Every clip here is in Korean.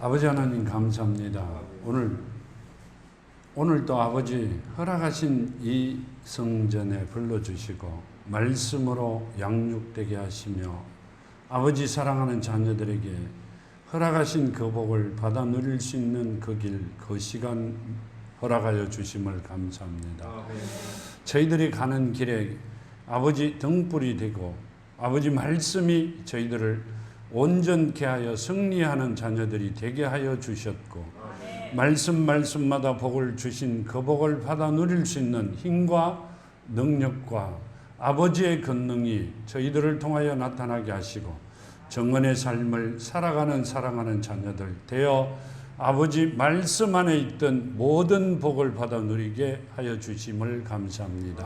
아버지 하나님 감사합니다. 오늘 또 아버지 허락하신 이 성전에 불러주시고 말씀으로 양육되게 하시며 아버지 사랑하는 자녀들에게 허락하신 그 복을 받아 누릴 수 있는 그 길, 그 시간 허락하여 주심을 감사합니다. 저희들이 가는 길에 아버지 등불이 되고 아버지 말씀이 저희들을 온전케 하여 승리하는 자녀들이 되게 하여 주셨고 말씀마다 복을 주신 그 복을 받아 누릴 수 있는 힘과 능력과 아버지의 권능이 저희들을 통하여 나타나게 하시고 정언의 삶을 살아가는 사랑하는 자녀들 되어 아버지 말씀 안에 있던 모든 복을 받아 누리게 하여 주심을 감사합니다.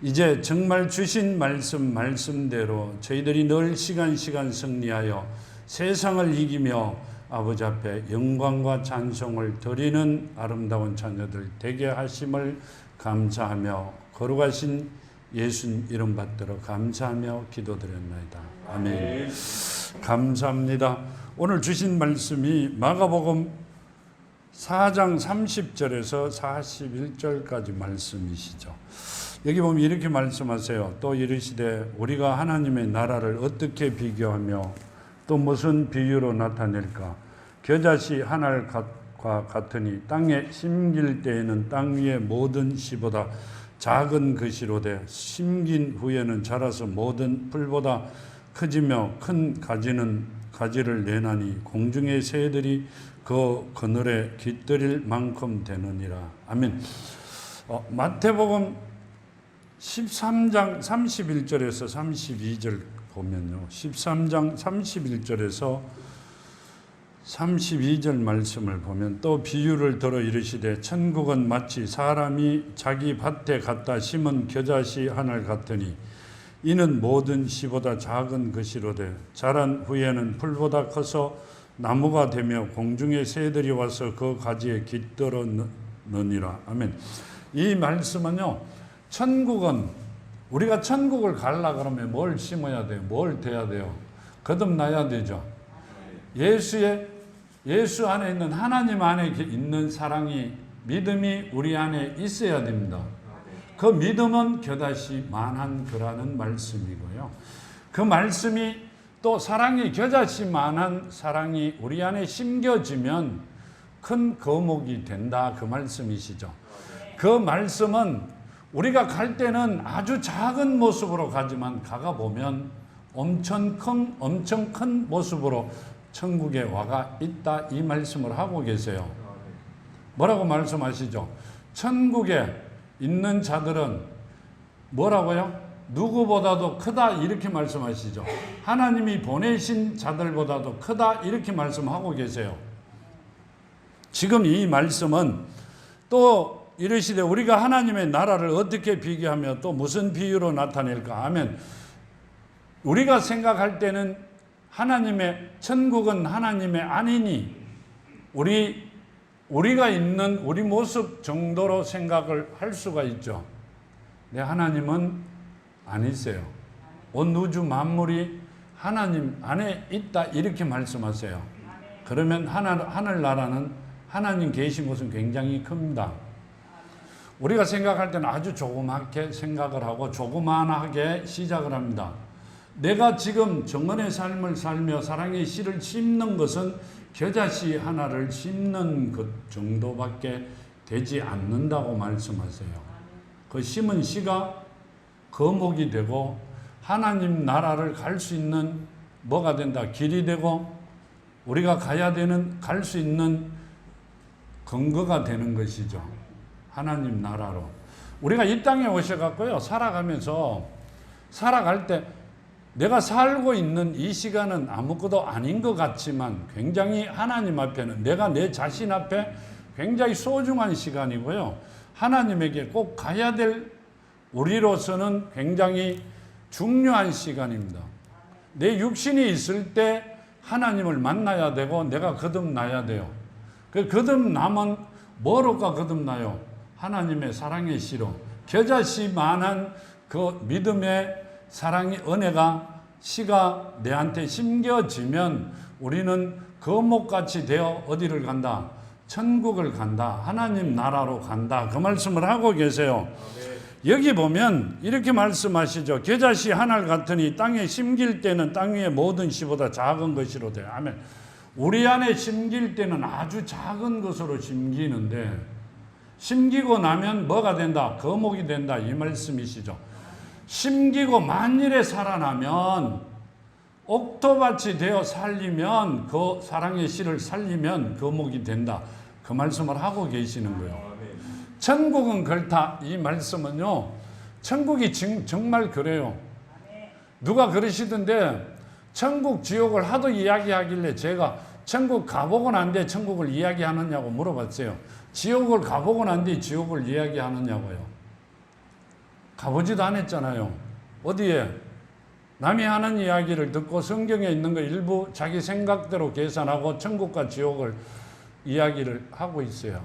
이제 정말 주신 말씀대로 저희들이 늘 시간 승리하여 세상을 이기며 아버지 앞에 영광과 찬송을 드리는 아름다운 자녀들 되게 하심을 감사하며 거룩하신 예수 이름 받들어 감사하며 기도드렸나이다. 아멘. 감사합니다. 오늘 주신 말씀이 마가복음 4장 30절에서 41절까지 말씀이시죠. 여기 보면 이렇게 말씀하세요. 또 이르시되 우리가 하나님의 나라를 어떻게 비교하며 또 무슨 비유로 나타낼까? 겨자씨 한 알과 같으니 땅에 심길 때에는 땅 위의 모든 씨보다 작은 것이로되 심긴 후에는 자라서 모든 풀보다 커지며 큰 가지를 내나니 공중의 새들이 그 그늘에 깃들일 만큼 되느니라. 아멘. 마태복음 13장 31절에서 32절 보면요. 13장 31절에서 32절 말씀을 보면 또 비유를 들어 이르시되 천국은 마치 사람이 자기 밭에 갖다 심은 겨자씨 한 알 같으니 이는 모든 씨보다 작은 것이로되 자란 후에는 풀보다 커서 나무가 되며 공중의 새들이 와서 그 가지에 깃들어 느니라. 아멘. 이 말씀은요. 천국은 우리가 천국을 가려 그러면 뭘 심어야 돼요? 뭘 돼야 돼요? 거듭나야 되죠. 예수 안에 있는 하나님 안에 있는 사랑이 믿음이 우리 안에 있어야 됩니다. 그 믿음은 겨자씨만한 거라는 말씀이고요. 그 말씀이 또 사랑이 겨자씨만한 사랑이 우리 안에 심겨지면 큰 거목이 된다 그 말씀이시죠. 그 말씀은 우리가 갈 때는 아주 작은 모습으로 가지만 가보면 엄청 큰 모습으로 천국에 와가 있다 이 말씀을 하고 계세요. 뭐라고 말씀하시죠? 천국에 있는 자들은 뭐라고요? 누구보다도 크다 이렇게 말씀하시죠. 하나님이 보내신 자들보다도 크다 이렇게 말씀하고 계세요. 지금 이 말씀은 또 이르시되 우리가 하나님의 나라를 어떻게 비교하며 또 무슨 비유로 나타낼까 하면 우리가 생각할 때는 하나님의 천국은 하나님의 아니니 우리가 있는 우리 모습 정도로 생각을 할 수가 있죠. 근데 하나님은 아니세요. 온 우주 만물이 하나님 안에 있다 이렇게 말씀하세요. 그러면 하늘나라는 하나님 계신 곳은 굉장히 큽니다. 우리가 생각할 때는 아주 조그맣게 생각을 하고 조그만하게 시작을 합니다. 내가 지금 정언의 삶을 살며 사랑의 씨를 심는 것은 겨자씨 하나를 심는 것 정도밖에 되지 않는다고 말씀하세요. 그 심은 씨가 거목이 되고 하나님 나라를 갈 수 있는 뭐가 된다? 길이 되고 우리가 가야 되는 갈 수 있는 근거가 되는 것이죠. 하나님 나라로. 우리가 이 땅에 오셔갖고요. 살아갈 때 내가 살고 있는 이 시간은 아무것도 아닌 것 같지만 굉장히 하나님 앞에는 내가 내 자신 앞에 굉장히 소중한 시간이고요. 하나님에게 꼭 가야 될 우리로서는 굉장히 중요한 시간입니다. 내 육신이 있을 때 하나님을 만나야 되고 내가 거듭나야 돼요. 그 거듭남은 뭐로가 거듭나요? 하나님의 사랑의 씨로 겨자씨만한 그 믿음의 사랑의 은혜가 씨가 내한테 심겨지면 우리는 거목같이 되어 어디를 간다? 천국을 간다. 하나님 나라로 간다. 그 말씀을 하고 계세요. 여기 보면 이렇게 말씀하시죠. 겨자씨 한 알 같으니 땅에 심길 때는 땅 위의 모든 씨보다 작은 것이로되. 아멘. 우리 안에 심길 때는 아주 작은 것으로 심기는데 심기고 나면 뭐가 된다? 거목이 된다. 이 말씀이시죠. 심기고 만일에 살아나면 옥토밭이 되어 살리면 그 사랑의 씨를 살리면 거목이 된다. 그 말씀을 하고 계시는 거예요. 천국은 그렇다. 이 말씀은요. 천국이 정말 그래요. 누가 그러시던데 천국 지옥을 하도 이야기하길래 제가 천국 가보고 난 뒤에 천국을 이야기하느냐고 물어봤어요. 지옥을 가보고 난 뒤에 지옥을 이야기하느냐고요. 가보지도 않았잖아요. 어디에? 남이 하는 이야기를 듣고 성경에 있는 거 일부 자기 생각대로 계산하고 천국과 지옥을 이야기를 하고 있어요.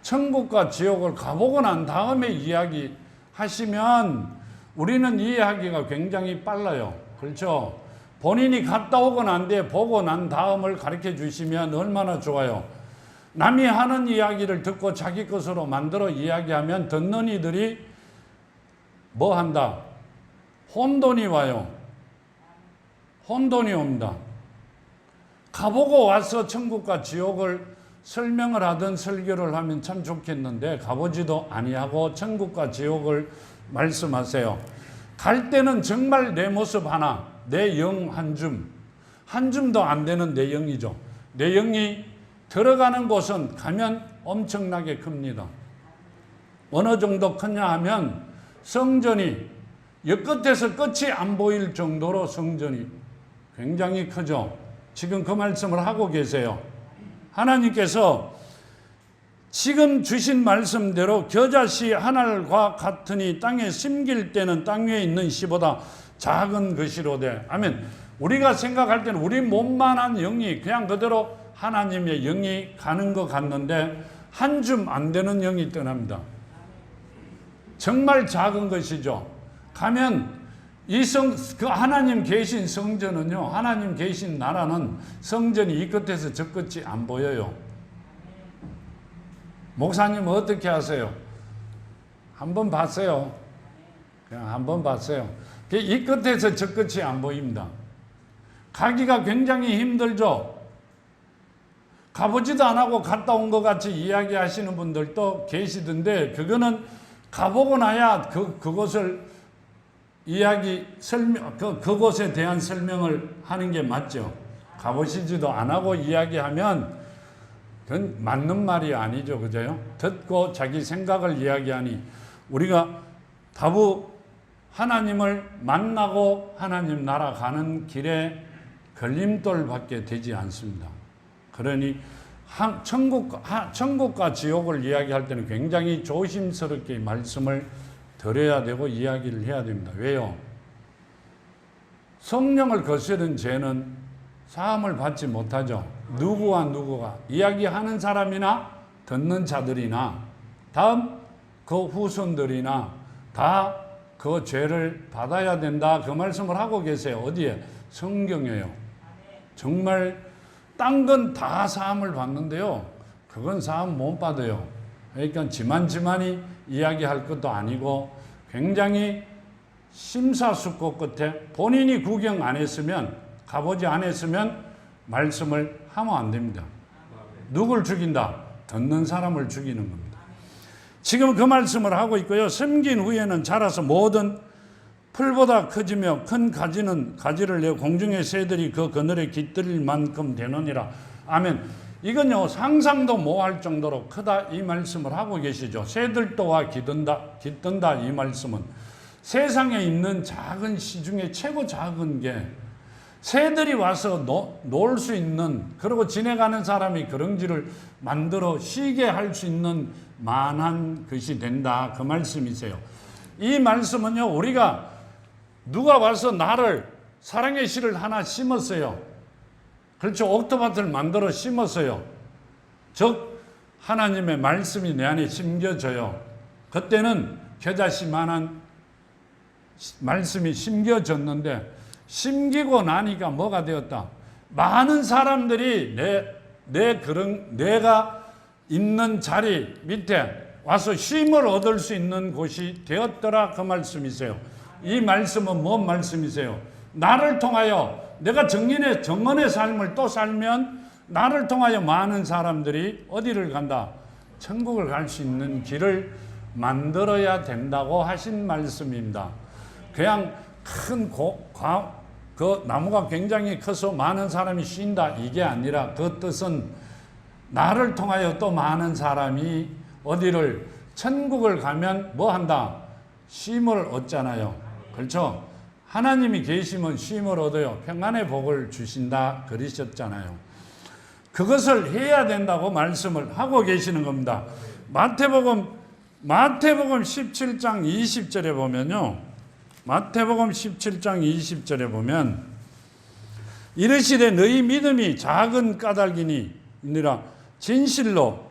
천국과 지옥을 가보고 난 다음에 이야기하시면 우리는 이해하기가 굉장히 빨라요. 그렇죠? 본인이 갔다 오고 난 뒤에 보고 난 다음을 가르쳐 주시면 얼마나 좋아요. 남이 하는 이야기를 듣고 자기 것으로 만들어 이야기하면 듣는 이들이 뭐 한다? 혼돈이 와요. 혼돈이 옵니다. 가보고 와서 천국과 지옥을 설명을 하든 설교를 하면 참 좋겠는데 가보지도 아니하고 천국과 지옥을 말씀하세요. 갈 때는 정말 내 모습 하나, 내 영 한 줌도 안 되는 내 영이죠. 내 영이 들어가는 곳은 가면 엄청나게 큽니다. 어느 정도 크냐 하면 성전이 옆끝에서 끝이 안 보일 정도로 성전이 굉장히 크죠. 지금 그 말씀을 하고 계세요. 하나님께서 지금 주신 말씀대로 겨자씨 한 알과 같으니 땅에 심길 때는 땅 위에 있는 씨보다 작은 것이로되. 아멘. 우리가 생각할 때는 우리 몸만한 영이 그냥 그대로 하나님의 영이 가는 것 같는데 한 줌 안 되는 영이 떠납니다. 정말 작은 것이죠. 가면 그 하나님 계신 성전은요, 하나님 계신 나라는 성전이 이 끝에서 저 끝이 안 보여요. 목사님 어떻게 하세요? 한번 봤어요. 그냥 한번 봤어요. 이 끝에서 저 끝이 안 보입니다. 가기가 굉장히 힘들죠. 가보지도 안 하고 갔다 온 것 같이 이야기하시는 분들도 계시던데 그거는 가보고 나야 그것을 그곳에 대한 설명을 하는 게 맞죠. 가보시지도 안 하고 이야기하면 그건 맞는 말이 아니죠. 그죠? 듣고 자기 생각을 이야기하니 우리가 다부 하나님을 만나고 하나님 나라 가는 길에 걸림돌밖에 되지 않습니다. 그러니 천국과 지옥을 이야기할 때는 굉장히 조심스럽게 말씀을 드려야 되고 이야기를 해야 됩니다. 왜요? 성령을 거스른 죄는 사함을 받지 못하죠. 누구가 이야기하는 사람이나 듣는 자들이나 다음 그 후손들이나 다 그 죄를 받아야 된다. 그 말씀을 하고 계세요. 어디에? 성경이에요. 정말 딴 건 다 사함을 받는데요. 그건 사함 못 받아요. 그러니까 지만이 이야기할 것도 아니고 굉장히 심사숙고 끝에 본인이 구경 안 했으면 가보지 않았으면 말씀을 하면 안 됩니다. 누굴 죽인다? 듣는 사람을 죽이는 겁니다. 지금 그 말씀을 하고 있고요. 심긴 후에는 자라서 모든 풀보다 커지며 큰 가지를 내어 공중의 새들이 그 그늘에 깃들일 만큼 되느니라. 아멘. 이건요 상상도 못할 정도로 크다 이 말씀을 하고 계시죠. 새들도 와 깃든다 이 말씀은 세상에 있는 작은 시 중에 최고 작은 게 새들이 와서 놀 수 있는, 그리고 지내가는 사람이 그런지를 만들어 쉬게 할 수 있는 만한 것이 된다 그 말씀이세요. 이 말씀은요 우리가 누가 와서 나를 사랑의 씨를 하나 심었어요. 그렇죠. 옥토밭을 만들어 심었어요. 즉 하나님의 말씀이 내 안에 심겨져요. 그때는 겨자씨만한 말씀이 심겨졌는데 심기고 나니까 뭐가 되었다? 많은 사람들이 내가 있는 자리 밑에 와서 쉼을 얻을 수 있는 곳이 되었더라, 그 말씀이세요. 이 말씀은 뭔 말씀이세요? 나를 통하여 내가 정언의 삶을 또 살면 나를 통하여 많은 사람들이 어디를 간다? 천국을 갈 수 있는 길을 만들어야 된다고 하신 말씀입니다. 그냥 그 나무가 굉장히 커서 많은 사람이 쉰다, 이게 아니라 그 뜻은 나를 통하여 또 많은 사람이 어디를, 천국을 가면 뭐 한다? 쉼을 얻잖아요. 그렇죠? 하나님이 계시면 쉼을 얻어요. 평안의 복을 주신다 그러셨잖아요. 그것을 해야 된다고 말씀을 하고 계시는 겁니다. 마태복음 17장 20절에 보면요. 마태복음 17장 20절에 보면 이르시되 너희 믿음이 작은 까닭이니라 진실로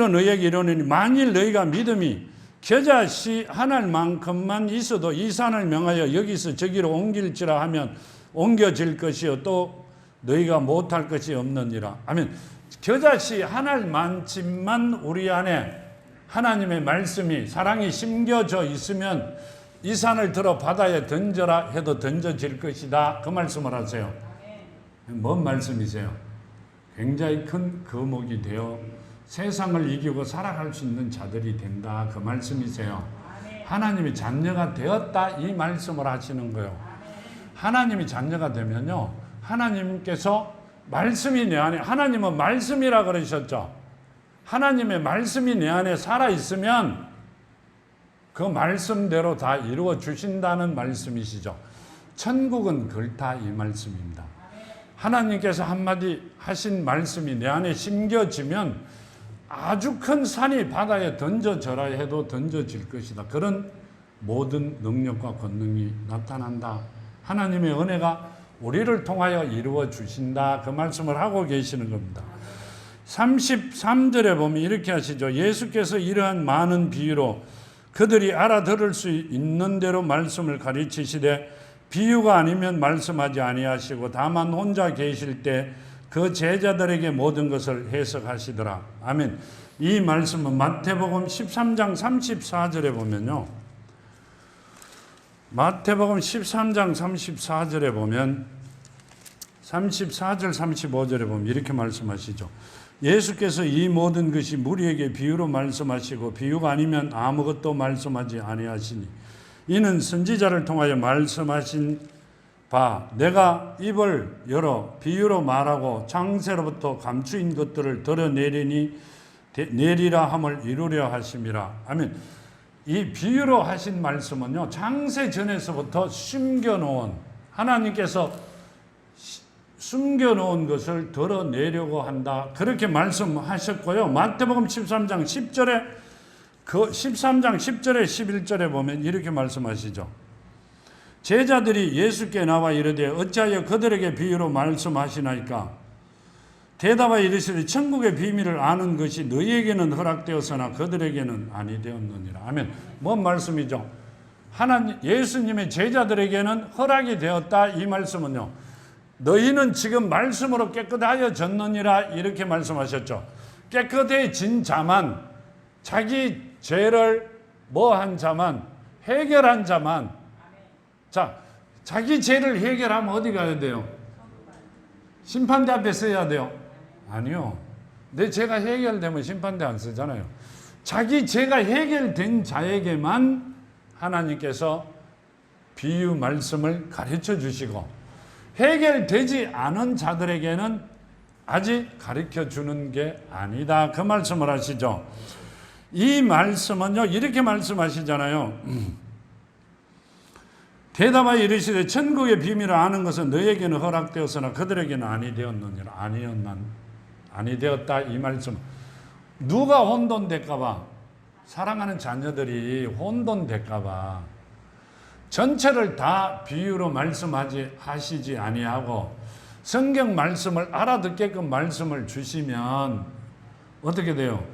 너희에게 이르노니 만일 너희가 믿음이 겨자씨 하나만큼만 있어도 이 산을 명하여 여기서 저기로 옮길지라 하면 옮겨질 것이요 또 너희가 못할 것이 없느니라. 아멘. 겨자씨 하나만큼만 우리 안에 하나님의 말씀이 사랑이 심겨져 있으면 이 산을 들어 바다에 던져라 해도 던져질 것이다, 그 말씀을 하세요. 뭔 말씀이세요? 굉장히 큰 거목이 되어 세상을 이기고 살아갈 수 있는 자들이 된다, 그 말씀이세요. 하나님이 자녀가 되었다, 이 말씀을 하시는 거예요. 하나님이 자녀가 되면요, 하나님께서 말씀이 내 안에, 하나님은 말씀이라 그러셨죠. 하나님의 말씀이 내 안에 살아있으면 그 말씀대로 다 이루어 주신다는 말씀이시죠. 천국은 그렇다, 이 말씀입니다. 하나님께서 한마디 하신 말씀이 내 안에 심겨지면 아주 큰 산이 바다에 던져져라 해도 던져질 것이다. 그런 모든 능력과 권능이 나타난다. 하나님의 은혜가 우리를 통하여 이루어 주신다, 그 말씀을 하고 계시는 겁니다. 33절에 보면 이렇게 하시죠. 예수께서 이러한 많은 비유로 그들이 알아들을 수 있는 대로 말씀을 가르치시되 비유가 아니면 말씀하지 아니하시고 다만 혼자 계실 때 그 제자들에게 모든 것을 해석하시더라. 아멘. 이 말씀은 마태복음 13장 34절에 보면요. 마태복음 13장 34절에 보면 34절 35절에 보면 이렇게 말씀하시죠. 예수께서 이 모든 것이 무리에게 비유로 말씀하시고 비유가 아니면 아무것도 말씀하지 아니하시니 이는 선지자를 통하여 말씀하신 바 내가 입을 열어 비유로 말하고 창세로부터 감추인 것들을 내리라 함을 이루려 하심이라. 아멘. 이 비유로 하신 말씀은요, 창세 전에서부터 숨겨놓은, 하나님께서 숨겨놓은 것을 드러내려고 한다, 그렇게 말씀하셨고요. 마태복음 13장 10절에 11절에 보면 이렇게 말씀하시죠. 제자들이 예수께 나와 이르되 어찌하여 그들에게 비유로 말씀하시나이까? 대답하여 이르시되 천국의 비밀을 아는 것이 너희에게는 허락되었으나 그들에게는 아니 되었느니라. 아멘. 뭔 말씀이죠? 예수님의 제자들에게는 허락이 되었다, 이 말씀은요, 너희는 지금 말씀으로 깨끗하여졌느니라, 이렇게 말씀하셨죠. 깨끗해진 자만, 자기 죄를 뭐한 자만, 해결한 자만. 자, 자기 죄를 해결하면 어디 가야 돼요? 심판대 앞에 서야 돼요? 아니요. 내 죄가 해결되면 심판대 안 서잖아요. 자기 죄가 해결된 자에게만 하나님께서 비유 말씀을 가르쳐 주시고 해결되지 않은 자들에게는 아직 가르쳐 주는 게 아니다, 그 말씀을 하시죠. 이 말씀은요, 이렇게 말씀하시잖아요. 대답하여 이르시되 천국의 비밀을 아는 것은 너희에게는 허락되었으나 그들에게는 아니 되었느니라. 아니 되었다, 이 말씀. 누가 혼돈될까 봐, 사랑하는 자녀들이 혼돈될까 봐 전체를 다 비유로 하시지 아니하고 성경 말씀을 알아듣게끔 말씀을 주시면 어떻게 돼요?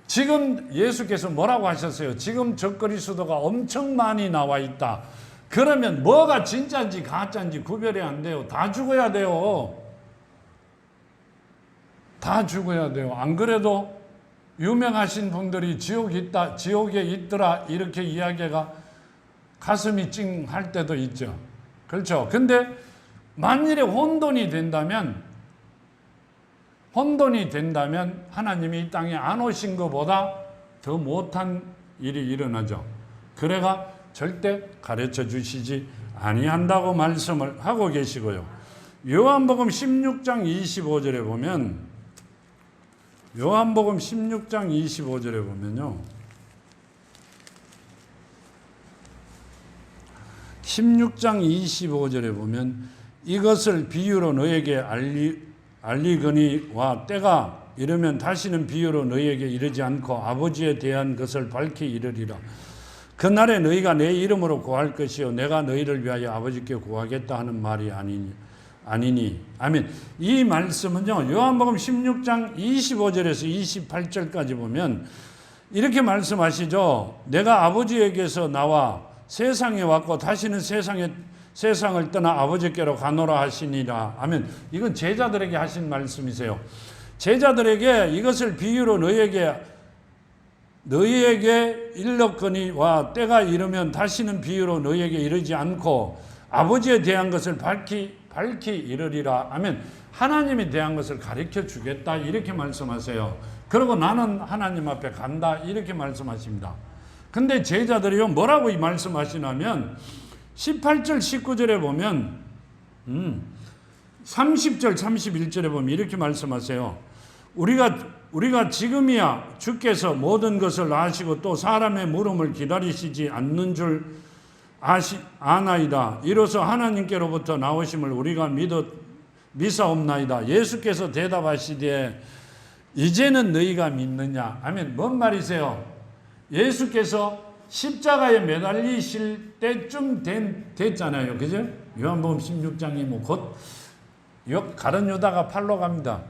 지금 예수께서 뭐라고 하셨어요? 지금 적그리스도가 엄청 많이 나와 있다. 그러면 뭐가 진짜인지 가짜인지 구별이 안 돼요. 다 죽어야 돼요. 다 죽어야 돼요. 안 그래도 유명하신 분들이 지옥에 있더라 이렇게 이야기가 가슴이 찡할 때도 있죠. 그렇죠. 근데 만일에 혼돈이 된다면 하나님이 이 땅에 안 오신 것보다 더 못한 일이 일어나죠. 그래가 절대 가르쳐 주시지 아니한다고 말씀을 하고 계시고요. 요한복음 16장 25절에 보면 요한복음 16장 25절에 보면요. 16장 25절에 보면 이것을 비유로 너에게 알리거니와 때가 이르면 다시는 비유로 너희에게 이르지 않고 아버지에 대한 것을 밝히 이르리라. 그날에 너희가 내 이름으로 구할 것이요 내가 너희를 위하여 아버지께 구하겠다 하는 말이 아니니. 아멘. 이 말씀은요. 요한복음 16장 25절에서 28절까지 보면 이렇게 말씀하시죠. 내가 아버지에게서 나와 세상에 왔고 다시는 세상을 떠나 아버지께로 가노라 하시니라. 아멘. 이건 제자들에게 하신 말씀이세요. 제자들에게 이것을 비유로 너희에게 일렀거니와 때가 이르면 다시는 비유로 너희에게 이르지 않고 아버지에 대한 것을 밝히 이르리라. 아멘. 하나님에 대한 것을 가르쳐 주겠다 이렇게 말씀하세요. 그리고 나는 하나님 앞에 간다 이렇게 말씀하십니다. 근데 제자들이요 뭐라고 이 말씀하시냐면 18절 19절에 보면 30절 31절에 보면 이렇게 말씀하세요. 우리가 지금이야 주께서 모든 것을 아시고 또 사람의 물음을 기다리시지 않는 줄 아나이다. 이로써 하나님께로부터 나오심을 우리가 미사옵나이다. 예수께서 대답하시되 이제는 너희가 믿느냐. 아멘. 뭔 말이세요? 예수께서 십자가에 매달리실 때쯤 됐잖아요. 그죠? 요한복음 16장이 곧 가룟 유다가 팔러 갑니다.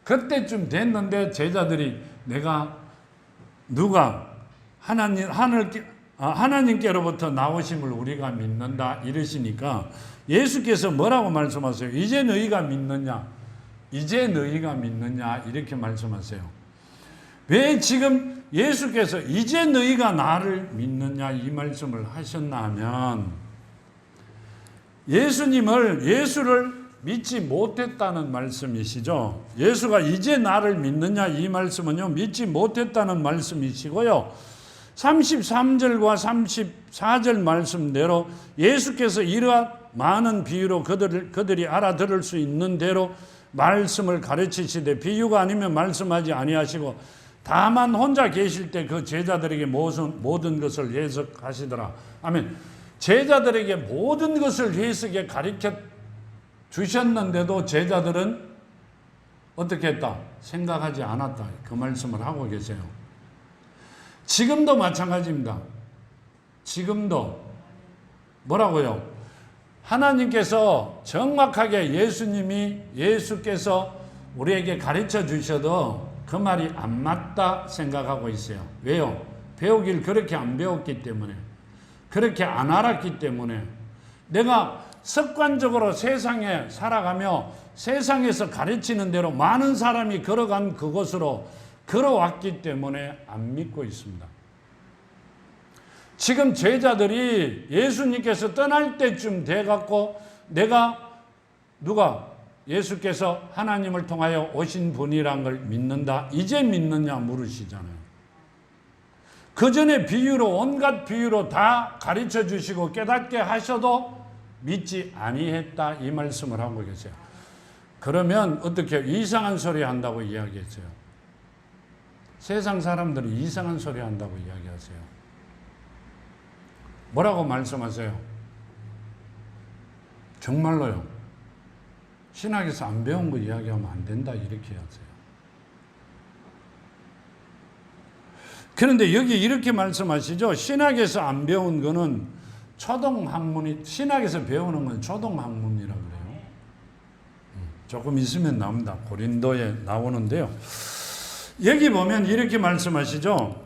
그때쯤 됐는데 제자들이 하나님께로부터 나오심을 우리가 믿는다 이러시니까 예수께서 뭐라고 말씀하세요? 이제 너희가 믿느냐 이렇게 말씀하세요. 왜 지금 예수께서 이제 너희가 나를 믿느냐 이 말씀을 하셨나 하면 예수를 믿지 못했다는 말씀이시죠. 예수가 이제 나를 믿느냐 이 말씀은요 믿지 못했다는 말씀이시고요. 33절과 34절 말씀대로 예수께서 이러한 많은 비유로 그들이 알아들을 수 있는 대로 말씀을 가르치시되 비유가 아니면 말씀하지 아니하시고 다만 혼자 계실 때 그 제자들에게 모든 것을 해석하시더라. 아멘. 제자들에게 모든 것을 해석에 가르쳐 주셨는데도 제자들은 어떻게 했다? 생각하지 않았다. 그 말씀을 하고 계세요. 지금도 마찬가지입니다. 지금도 뭐라고요? 하나님께서 정확하게 예수께서 우리에게 가르쳐 주셔도 그 말이 안 맞다 생각하고 있어요. 왜요? 배우길 그렇게 안 배웠기 때문에, 그렇게 안 알았기 때문에, 내가 습관적으로 세상에 살아가며 세상에서 가르치는 대로 많은 사람이 걸어간 그곳으로 걸어왔기 때문에 안 믿고 있습니다. 지금 제자들이 예수님께서 떠날 때쯤 돼갖고 예수께서 하나님을 통하여 오신 분이란 걸 믿는다. 이제 믿느냐 물으시잖아요. 그 전에 온갖 비유로 다 가르쳐 주시고 깨닫게 하셔도 믿지 아니했다 이 말씀을 하고 계세요. 그러면 어떻게 이상한 소리 한다고 이야기했어요. 세상 사람들이 이상한 소리 한다고 이야기하세요. 뭐라고 말씀하세요? 정말로요. 신학에서 안 배운 거 이야기하면 안 된다 이렇게 하세요. 그런데 여기 이렇게 말씀하시죠. 신학에서 안 배운 거는 신학에서 배우는 건 초등학문이라고 그래요. 조금 있으면 나옵니다. 고린도에 나오는데요. 여기 보면 이렇게 말씀하시죠.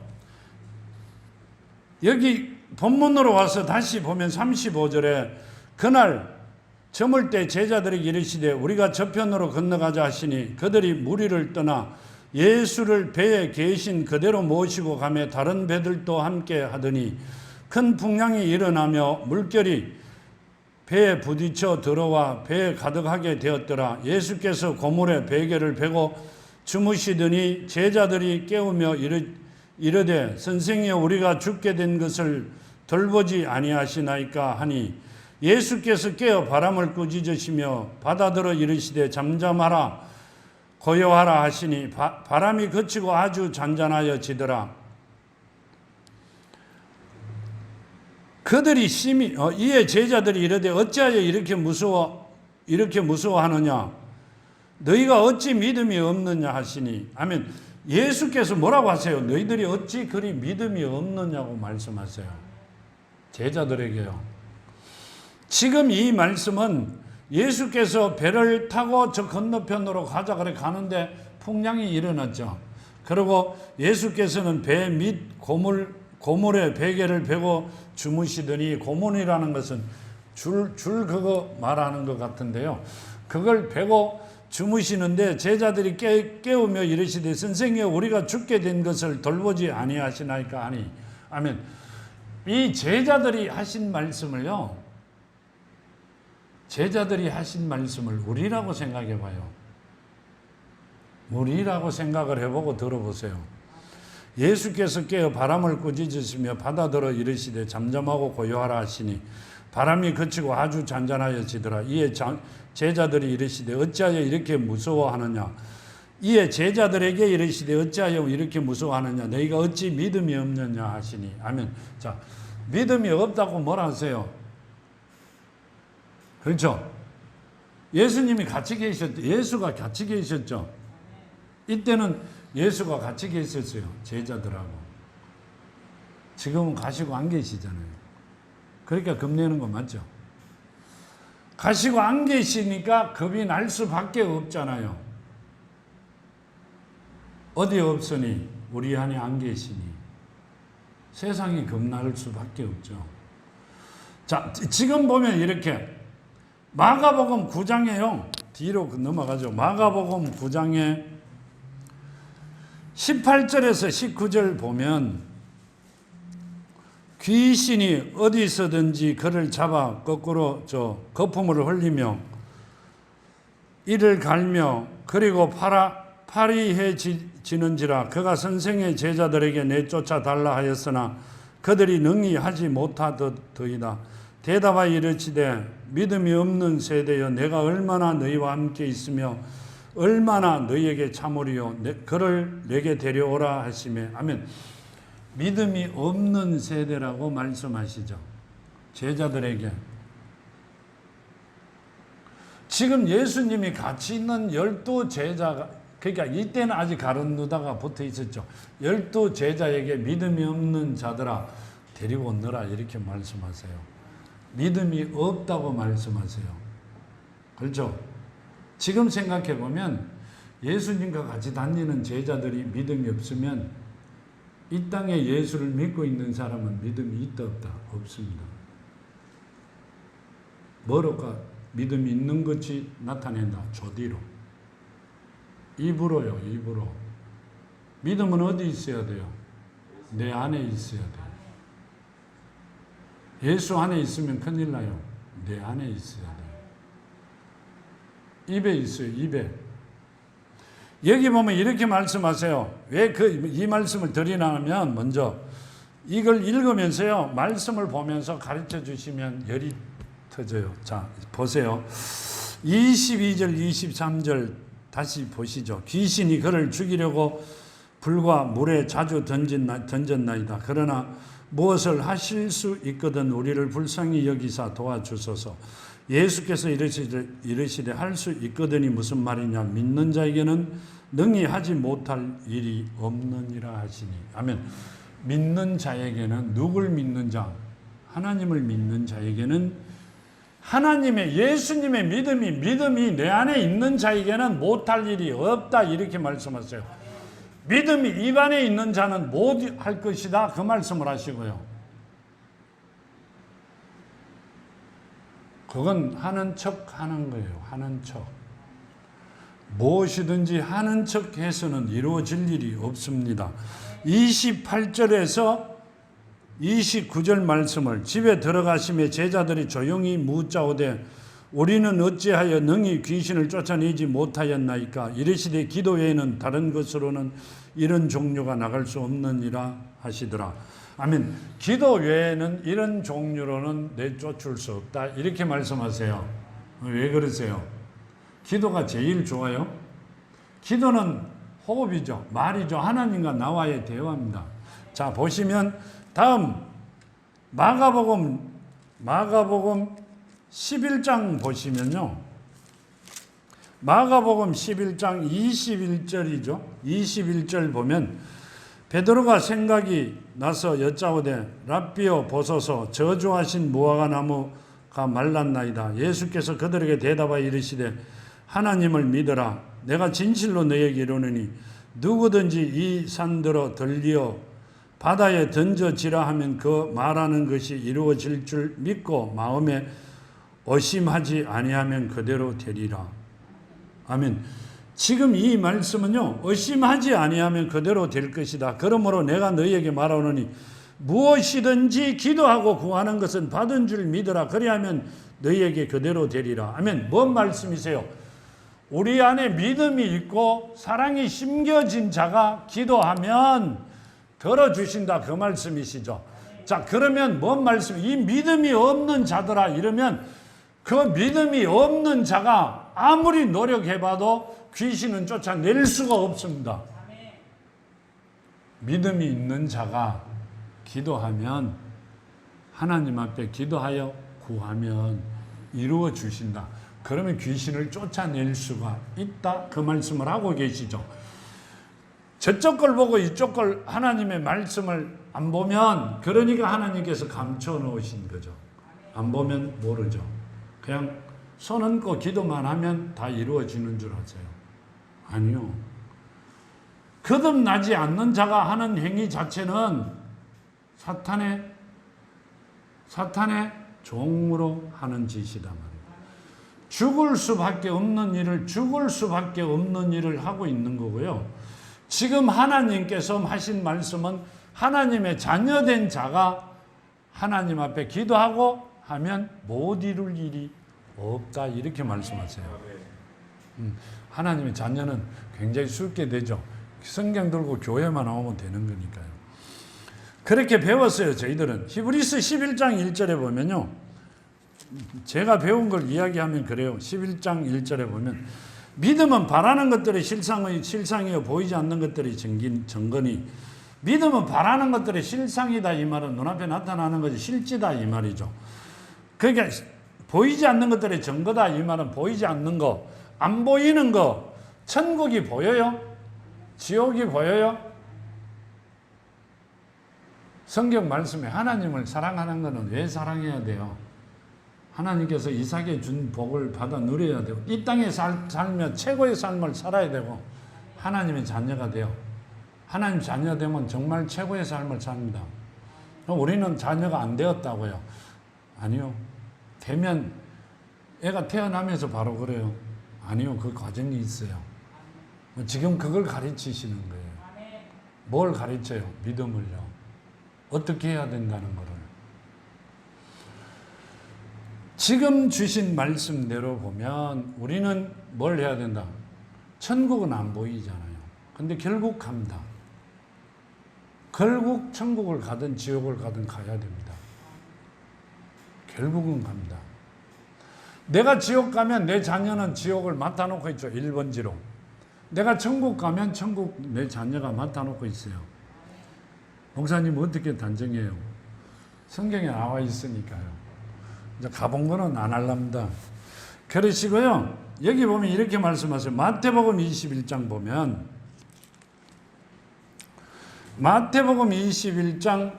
여기 본문으로 와서 다시 보면 35절에 그날 저물 때 제자들에게 이르시되 우리가 저편으로 건너가자 하시니 그들이 무리를 떠나 예수를 배에 계신 그대로 모시고 가며 다른 배들도 함께 하더니 큰 풍랑이 일어나며 물결이 배에 부딪혀 들어와 배에 가득하게 되었더라. 예수께서 고물에 베개를 베고 주무시더니 제자들이 깨우며 이르되 선생이여 우리가 죽게 된 것을 돌보지 아니하시나이까 하니 예수께서 깨어 바람을 꾸짖으시며 바다들어 이르시되 잠잠하라 고요하라 하시니 바람이 그치고 아주 잔잔하여지더라. 그들이 심히 이에 제자들이 이르되 어찌하여 이렇게 무서워하느냐 너희가 어찌 믿음이 없느냐 하시니 아멘. 예수께서 뭐라고 하세요? 너희들이 어찌 그리 믿음이 없느냐고 말씀하세요. 제자들에게요. 지금 이 말씀은 예수께서 배를 타고 저 건너편으로 가자 그래 가는데 풍랑이 일어났죠. 그리고 예수께서는 배 밑 고물에 베개를 베고 주무시더니 고문이라는 것은 줄 그거 말하는 것 같은데요. 그걸 베고 주무시는데 제자들이 깨우며 이르시되 선생이여 우리가 죽게 된 것을 돌보지 아니하시나이까 하니 아멘. 이 제자들이 하신 말씀을요. 제자들이 하신 말씀을 우리라고 생각해 봐요. 우리라고 생각을 해보고 들어보세요. 예수께서 깨어 바람을 꾸짖으시며 바다들어 이르시되 잠잠하고 고요하라 하시니 바람이 그치고 아주 잔잔하여지더라. 이에 제자들이 이르시되 어찌하여 이렇게 무서워하느냐. 이에 제자들에게 이르시되 어찌하여 이렇게 무서워하느냐. 너희가 어찌 믿음이 없느냐 하시니 아멘. 자, 믿음이 없다고 뭐라 하세요? 그렇죠? 예수님이 같이 계셨죠. 예수가 같이 계셨죠. 이때는 예수가 같이 계셨어요. 제자들하고. 지금은 가시고 안 계시잖아요. 그러니까 겁내는 거 맞죠? 가시고 안 계시니까 겁이 날 수밖에 없잖아요. 어디 없으니 우리 안에 안 계시니 세상이 겁날 수밖에 없죠. 자, 지금 보면 이렇게 마가복음 9장에요. 뒤로 넘어가죠. 마가복음 9장에 18절에서 19절 보면 귀신이 어디서든지 그를 잡아 거꾸로 거품을 흘리며 이를 갈며 그리고 파리해지는지라 그가 선생의 제자들에게 내쫓아 달라 하였으나 그들이 능히 하지 못하더이다. 대답하여 이르시되 믿음이 없는 세대여 내가 얼마나 너희와 함께 있으며 얼마나 너희에게 참으리요 그를 내게 데려오라 하시매 아멘. 믿음이 없는 세대라고 말씀하시죠. 제자들에게. 지금 예수님이 같이 있는 12제자가 그러니까 이때는 아직 가룟 유다가 붙어 있었죠. 12제자에게 믿음이 없는 자들아 데리고 오너라 이렇게 말씀하세요. 믿음이 없다고 말씀하세요. 그렇죠? 지금 생각해 보면 예수님과 같이 다니는 제자들이 믿음이 없으면 이 땅에 예수를 믿고 있는 사람은 믿음이 있다 없다? 없습니다. 뭐로까? 믿음이 있는 것이 나타낸다. 조디로. 입으로요. 입으로. 믿음은 어디 있어야 돼요? 내 안에 있어야 돼요. 예수 안에 있으면 큰일 나요. 내 안에 있어야 돼요. 입에 있어요. 입에. 여기 보면 이렇게 말씀하세요. 왜 이 말씀을 드리냐면 먼저 이걸 읽으면서요. 말씀을 보면서 가르쳐 주시면 열이 터져요. 자, 보세요. 22절, 23절 다시 보시죠. 귀신이 그를 죽이려고 불과 물에 자주 던졌나이다. 그러나 무엇을 하실 수 있거든 우리를 불쌍히 여기사 도와주소서. 예수께서 이르시되 할 수 있거든이 무슨 말이냐. 믿는 자에게는 능히 하지 못할 일이 없느니라 하시니. 아멘. 믿는 자에게는 누굴 믿는 자? 하나님을 믿는 자에게는 하나님의 예수님의 믿음이 내 안에 있는 자에게는 못할 일이 없다 이렇게 말씀하세요. 믿음이 입 안에 있는 자는 못 할 것이다 그 말씀을 하시고요. 그건 하는 척 하는 거예요. 하는 척. 무엇이든지 하는 척 해서는 이루어질 일이 없습니다. 28절에서 29절 말씀을 집에 들어가심에 제자들이 조용히 묻자오되 우리는 어찌하여 능히 귀신을 쫓아내지 못하였나이까 이르시되 기도 외에는 다른 것으로는 이런 종류가 나갈 수 없느니라 하시더라. 아멘. 기도 외에는 이런 종류로는 내쫓을 수 없다 이렇게 말씀하세요. 왜 그러세요? 기도가 제일 좋아요. 기도는 호흡이죠. 말이죠. 하나님과 나와의 대화입니다. 자, 보시면 다음 마가복음 11장 보시면요. 마가복음 11장 21절이죠. 21절 보면 베드로가 생각이 나서 여짜오되 랍비여 보소서 저주하신 무화과 나무가 말랐나이다. 예수께서 그들에게 대답하여 이르시되 하나님을 믿어라. 내가 진실로 너에게 이르노니 누구든지 이 산들어 들리어 바다에 던져지라 하면 그 말하는 것이 이루어질 줄 믿고 마음에 의심하지 아니하면 그대로 되리라. 아멘. 지금 이 말씀은요, 의심하지 아니하면 그대로 될 것이다. 그러므로 내가 너희에게 말하노니 무엇이든지 기도하고 구하는 것은 받은 줄 믿어라. 그리하면 너희에게 그대로 되리라. 아멘. 뭔 말씀이세요? 우리 안에 믿음이 있고 사랑이 심겨진 자가 기도하면 들어주신다. 그 말씀이시죠. 자, 그러면 뭔 말씀? 이 믿음이 없는 자들아 이러면 그 믿음이 없는 자가 아무리 노력해봐도 귀신은 쫓아낼 수가 없습니다. 믿음이 있는 자가 기도하면 하나님 앞에 기도하여 구하면 이루어 주신다. 그러면 귀신을 쫓아낼 수가 있다. 그 말씀을 하고 계시죠. 저쪽 걸 보고 이쪽 걸 하나님의 말씀을 안 보면 그러니까 하나님께서 감춰 놓으신 거죠. 안 보면 모르죠. 그냥 손 얹고 기도만 하면 다 이루어지는 줄 아세요? 아니요. 거듭나지 않는 자가 하는 행위 자체는 사탄의 종으로 하는 짓이다 말이에요. 죽을 수밖에 없는 일을 하고 있는 거고요. 지금 하나님께서 하신 말씀은 하나님의 자녀된 자가 하나님 앞에 기도하고 하면 못 이룰 일이 없다 이렇게 말씀하세요. 하나님의 자녀는 굉장히 쉽게 되죠. 성경 들고 교회만 나오면 되는 거니까요. 그렇게 배웠어요. 저희들은 히브리서 11장 1절에 보면요. 제가 배운 걸 이야기하면 그래요. 11장 1절에 보면 믿음은 바라는 것들의 실상이요 보이지 않는 것들이 증거니 믿음은 바라는 것들의 실상이다 이 말은 눈앞에 나타나는 것이 실지다 이 말이죠. 그러니까 보이지 않는 것들의 증거다 이 말은 보이지 않는 거, 안 보이는 거, 천국이 보여요? 지옥이 보여요? 성경 말씀에 하나님을 사랑하는 것은 왜 사랑해야 돼요? 하나님께서 이삭에 준 복을 받아 누려야 되고 이 땅에 살면 최고의 삶을 살아야 되고 하나님의 자녀가 돼요. 하나님 자녀 되면 정말 최고의 삶을 삽니다. 우리는 자녀가 안 되었다고요? 아니요. 되면 애가 태어나면서 바로 그래요. 아니요. 그 과정이 있어요. 지금 그걸 가르치시는 거예요. 뭘 가르쳐요? 믿음을요. 어떻게 해야 된다는 거를. 지금 주신 말씀대로 보면 우리는 뭘 해야 된다? 천국은 안 보이잖아요. 근데 결국 갑니다. 결국 천국을 가든 지옥을 가든 가야 됩니다. 결국은 갑니다. 내가 지옥 가면 내 자녀는 지옥을 맡아놓고 있죠. 1번지로. 내가 천국 가면 천국 내 자녀가 맡아놓고 있어요. 목사님 어떻게 단정해요? 성경에 나와 있으니까요. 이제 가본 거는 안 할랍니다. 그러시고요. 여기 보면 이렇게 말씀하세요. 마태복음 21장 보면 마태복음 21장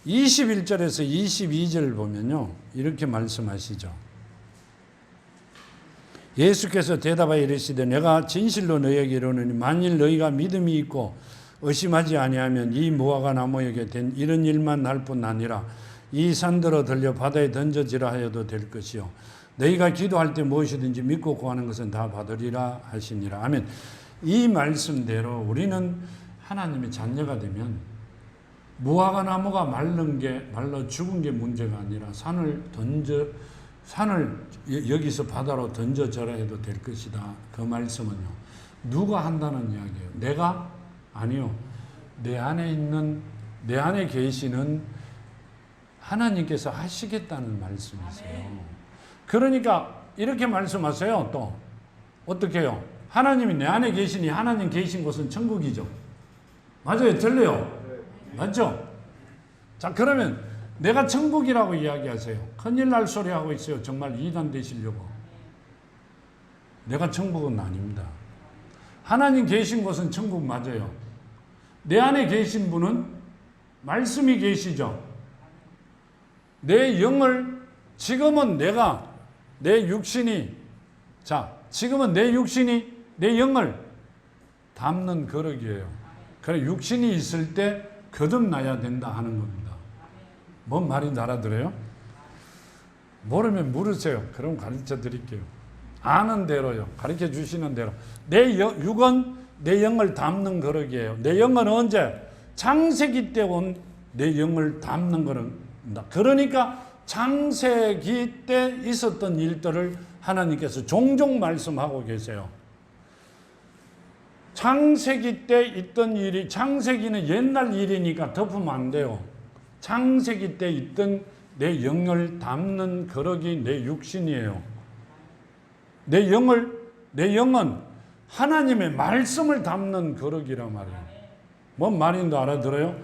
21절에서 22절 보면요. 이렇게 말씀하시죠. 예수께서 대답하여 이르시되 내가 진실로 너희에게 이르노니 만일 너희가 믿음이 있고 의심하지 아니하면 이 무화과 나무에게 된 이런 일만 할 뿐 아니라 이 산들어 들려 바다에 던져지라 하여도 될 것이요 너희가 기도할 때 무엇이든지 믿고 구하는 것은 다 받으리라 하시니라. 아멘. 이 말씀대로 우리는 하나님의 자녀가 되면 무화과 나무가 말라 죽은 게 문제가 아니라 산을 여기서 바다로 던져져라 해도 될 것이다. 그 말씀은요. 누가 한다는 이야기예요. 내가? 아니요. 내 안에 계시는 하나님께서 하시겠다는 말씀이세요. 그러니까 이렇게 말씀하세요. 또 어떻게 해요? 하나님이 내 안에 계시니 하나님 계신 곳은 천국이죠. 맞아요. 들려요? 맞죠? 자, 그러면 내가 천국이라고 이야기하세요. 큰일 날 소리 하고 있어요. 정말 이단 되시려고. 내가 천국은 아닙니다. 하나님 계신 곳은 천국 맞아요. 내 안에 계신 분은 말씀이 계시죠. 내 영을 지금은 내 육신이 내 영을 담는 거룩이에요. 그래 육신이 있을 때 거듭나야 된다 하는 겁니다. 뭔 말인지 알아들어요? 모르면 물으세요. 그럼 가르쳐 드릴게요. 아는 대로요. 가르쳐 주시는 대로. 내 육은 내 영을 담는 거룩이에요. 내 영은 언제? 창세기 때 온 내 영을 담는 거룩입니다. 그러니까 창세기 때 있었던 일들을 하나님께서 종종 말씀하고 계세요. 창세기 때 있던 일이, 창세기는 옛날 일이니까 덮으면 안 돼요. 창세기 때 있던 내 영을 담는 거룩이 내 육신이에요. 내 영은 하나님의 말씀을 담는 거룩이란 말이에요. 뭔 말인지 알아들어요?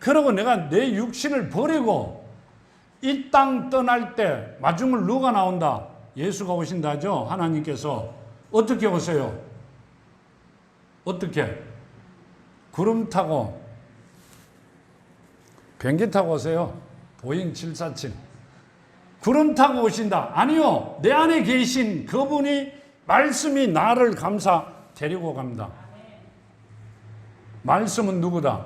그러고 내가 내 육신을 버리고 이 땅 떠날 때 마중물 누가 나온다? 예수가 오신다죠? 하나님께서. 어떻게 오세요? 어떻게? 구름 타고 비행기 타고 오세요. 보잉 747. 구름 타고 오신다. 아니요. 내 안에 계신 그분이 말씀이 나를 데리고 갑니다. 말씀은 누구다?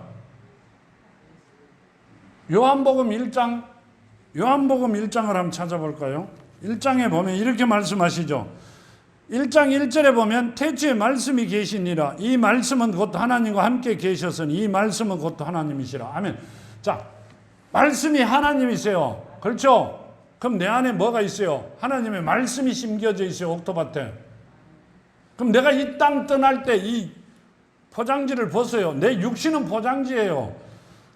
요한복음 1장을 한번 찾아볼까요? 1장에 보면 이렇게 말씀하시죠. 1장 1절에 보면 태초에 말씀이 계시니라. 이 말씀은 곧 하나님과 함께 계셨으니 이 말씀은 곧 하나님이시라. 아멘. 자, 말씀이 하나님이세요. 그렇죠? 그럼 내 안에 뭐가 있어요? 하나님의 말씀이 심겨져 있어요. 옥토밭에. 그럼 내가 이 땅 떠날 때 이 포장지를 벗어요. 내 육신은 포장지예요.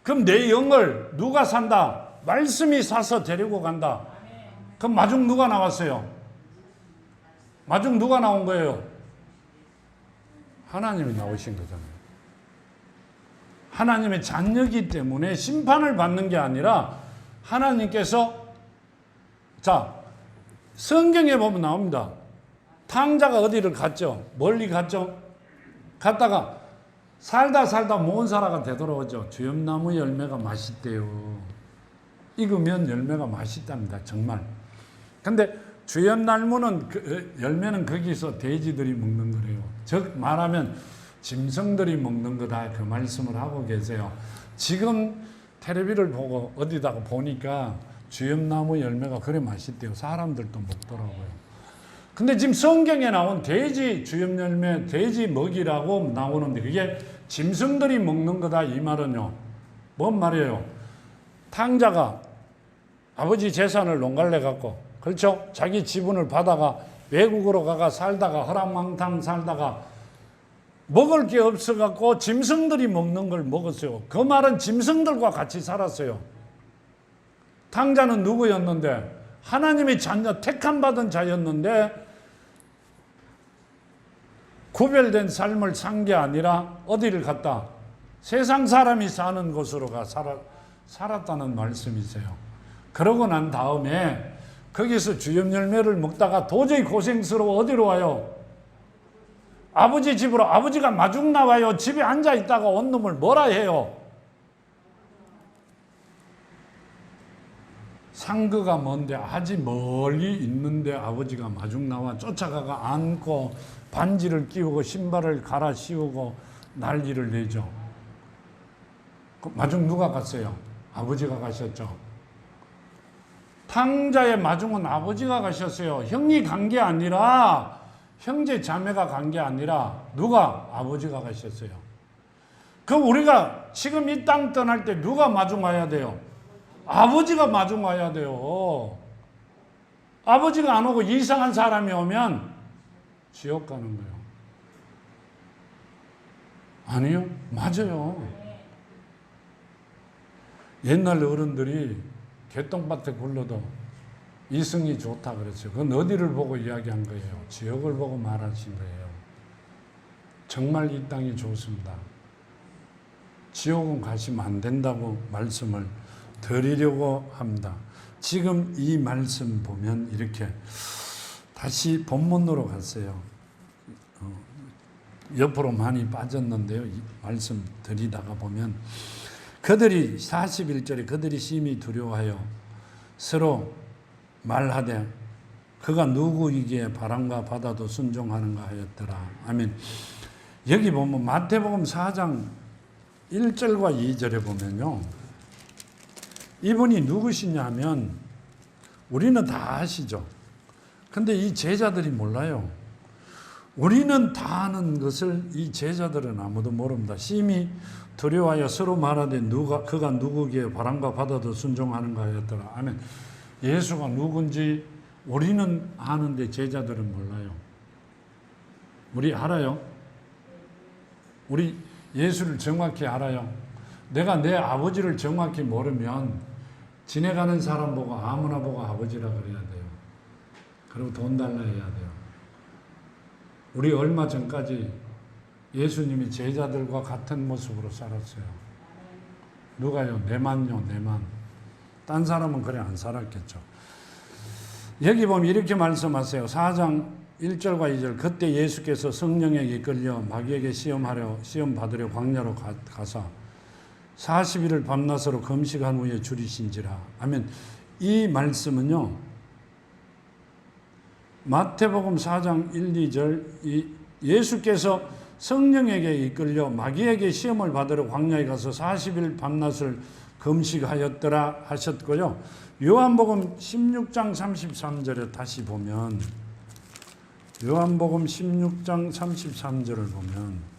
그럼 내 영을 누가 산다? 말씀이 사서 데리고 간다. 그럼 마중 누가 나왔어요? 마중 누가 나온 거예요? 하나님이 나오신 거잖아요. 하나님의 자녀이기 때문에 심판을 받는 게 아니라 하나님께서 성경에 보면 나옵니다. 탕자가 어디를 갔죠? 멀리 갔죠? 갔다가 살다 몬사라가 되돌아오죠. 주염나무 열매가 맛있대요. 익으면 열매가 맛있답니다. 정말. 근데 주염나무는 열매는 거기서 돼지들이 먹는 거래요. 즉 말하면 짐승들이 먹는 거다. 그 말씀을 하고 계세요. 지금 텔레비를 보고 어디다가 보니까 주염나무 열매가 그래 맛있대요. 사람들도 먹더라고요. 근데 지금 성경에 나온 돼지 주염 열매, 돼지 먹이라고 나오는데 그게 짐승들이 먹는 거다 이 말은요. 뭔 말이에요? 탕자가 아버지 재산을 농갈래 갖고 그렇죠? 자기 지분을 받아가 외국으로 가가 살다가 허랑망탕 살다가 먹을 게 없어 갖고 짐승들이 먹는 걸 먹었어요. 그 말은 짐승들과 같이 살았어요. 탕자는 누구였는데? 하나님의 자녀, 택함 받은 자였는데 구별된 삶을 산 게 아니라 어디를 갔다? 세상 사람이 사는 곳으로 살았다는 말씀이세요. 그러고 난 다음에 거기서 주염 열매를 먹다가 도저히 고생스러워 어디로 와요? 아버지 집으로. 아버지가 마중 나와요. 집에 앉아 있다가 온 놈을 뭐라 해요? 상거가 먼데 아주 멀리 있는데 아버지가 마중 나와 쫓아가가 안고 반지를 끼우고 신발을 갈아 씌우고 난리를 내죠. 마중 누가 갔어요? 아버지가 가셨죠. 탕자의 마중은 아버지가 가셨어요. 형이 간 게 아니라, 형제 자매가 간 게 아니라 누가? 아버지가 가셨어요. 그럼 우리가 지금 이 땅 떠날 때 누가 마중 와야 돼요? 아버지가 마중 와야 돼요. 아버지가 안 오고 이상한 사람이 오면 지옥 가는 거예요. 아니요? 맞아요. 옛날 어른들이 개똥밭에 굴러도 이승이 좋다 그랬어요. 그건 어디를 보고 이야기한 거예요? 지옥을 보고 말하신 거예요. 정말 이 땅이 좋습니다. 지옥은 가시면 안 된다고 말씀을 드리려고 합니다. 지금 이 말씀 보면 이렇게 다시 본문으로 갔어요. 옆으로 많이 빠졌는데요. 이 말씀 드리다가 보면 그들이 41절에 그들이 심히 두려워하여 서로 말하되 그가 누구이기에 바람과 바다도 순종하는가 하였더라. 아멘. 여기 보면 마태복음 4장 1절과 2절에 보면요. 이분이 누구시냐면 우리는 다 아시죠. 근데 이 제자들이 몰라요. 우리는 다 아는 것을 이 제자들은 아무도 모릅니다. 심히 두려워하여 서로 말하되 그가 누구기에 바람과 바다도 순종하는가 하였더라. 아멘. 예수가 누군지 우리는 아는데 제자들은 몰라요. 우리 알아요? 우리 예수를 정확히 알아요? 내가 내 아버지를 정확히 모르면 지나가는 사람 보고 아무나 보고 아버지라 그래야 돼요. 그리고 돈 달라 해야 돼요. 우리 얼마 전까지 예수님이 제자들과 같은 모습으로 살았어요. 누가요? 내만요, 내만. 딴 사람은 그래 안 살았겠죠. 여기 보면 이렇게 말씀하세요. 4장 1절과 2절. 그때 예수께서 성령에 이끌려 마귀에게 시험 받으려 광야로 가사 40일을 밤낮으로 금식한 후에 줄이신지라. 아멘. 이 말씀은요. 마태복음 4장 1, 2절 예수께서 성령에게 이끌려 마귀에게 시험을 받으러 광야에 가서 40일 밤낮을 금식하였더라 하셨고요. 요한복음 16장 33절에 다시 보면 요한복음 16장 33절을 보면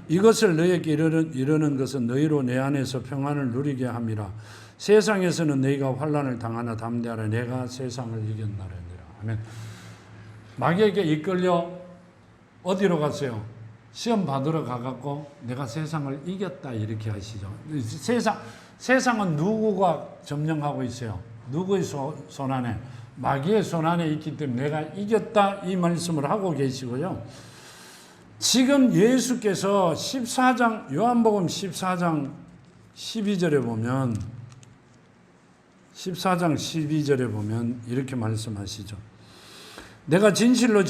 이것을 너희에게 이르는 것은 너희로 내 안에서 평안을 누리게 함이라. 세상에서는 너희가 환난을 당하나 담대하라. 내가 세상을 이겼나라니라. 아멘. 마귀에게 이끌려 어디로 갔어요? 시험 받으러 가갖고 내가 세상을 이겼다 이렇게 하시죠. 세상은 누구가 점령하고 있어요? 누구의 손 안에? 마귀의 손 안에 있기 때문에 내가 이겼다 이 말씀을 하고 계시고요. 지금 예수께서 요한복음 14장 12절에 보면 14장 12절에 보면 이렇게 말씀하시죠. 내가 진실로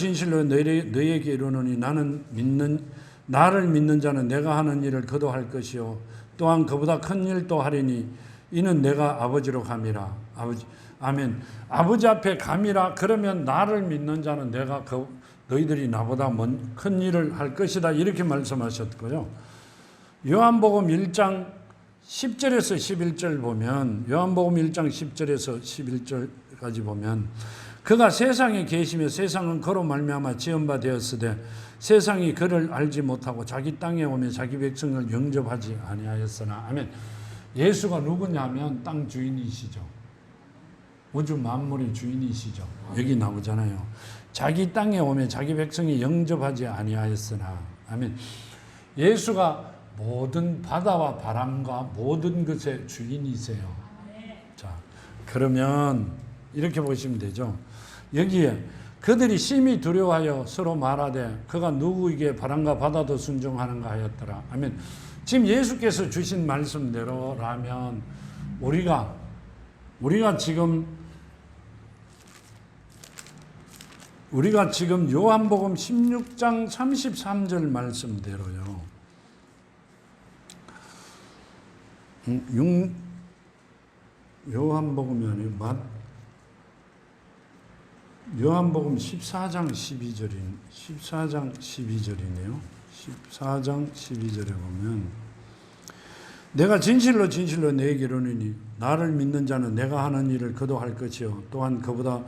너희에게 이르노니 나를 믿는 자는 내가 하는 일을 그도 할 것이요 또한 그보다 큰 일도 하리니 이는 내가 아버지로 감이라. 아멘. 아버지 앞에 감이라. 그러면 나를 믿는 자는 내가 너희들이 나보다 큰 일을 할 것이다 이렇게 말씀하셨고요. 요한복음 1장 10절에서 11절 보면 요한복음 1장 10절에서 11절까지 보면 그가 세상에 계시며 세상은 그로 말미암아 지은 바 되었으되 세상이 그를 알지 못하고 자기 땅에 오며 자기 백성을 영접하지 아니하였으나. 아멘. 예수가 누구냐면 땅 주인이시죠. 우주 만물의 주인이시죠. 여기 나오잖아요. 자기 땅에 오며 자기 백성이 영접하지 아니하였으나. 아멘. 예수가 모든 바다와 바람과 모든 것의 주인이세요. 자, 그러면 이렇게 보시면 되죠. 여기에 그들이 심히 두려워하여 서로 말하되 그가 누구에게 바람과 바다도 순종하는가 하였더라. 아멘. 지금 예수께서 주신 말씀대로라면 우리가 지금 요한복음 16장 33절 말씀대로요. 요한복음이 아니고 요한복음 14장 12절이네요. 14장 12절에 보면 내가 진실로 진실로 너에게 이르노니 나를 믿는 자는 내가 하는 일을 그도 할 것이요 또한 그보다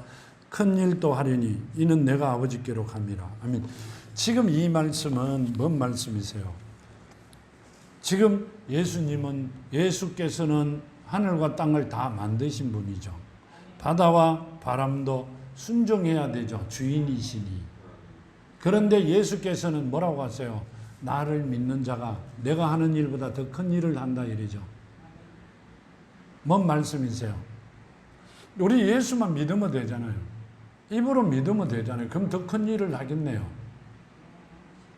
큰 일도 하리니 이는 내가 아버지께로 갑니다. 아멘. 지금 이 말씀은 뭔 말씀이세요? 지금 예수께서는 하늘과 땅을 다 만드신 분이죠. 바다와 바람도 순종해야 되죠. 주인이시니. 그런데 예수께서는 뭐라고 하세요? 나를 믿는 자가 내가 하는 일보다 더 큰 일을 한다 이러죠. 뭔 말씀이세요? 우리 예수만 믿으면 되잖아요. 입으로 믿으면 되잖아요. 그럼 더 큰 일을 하겠네요.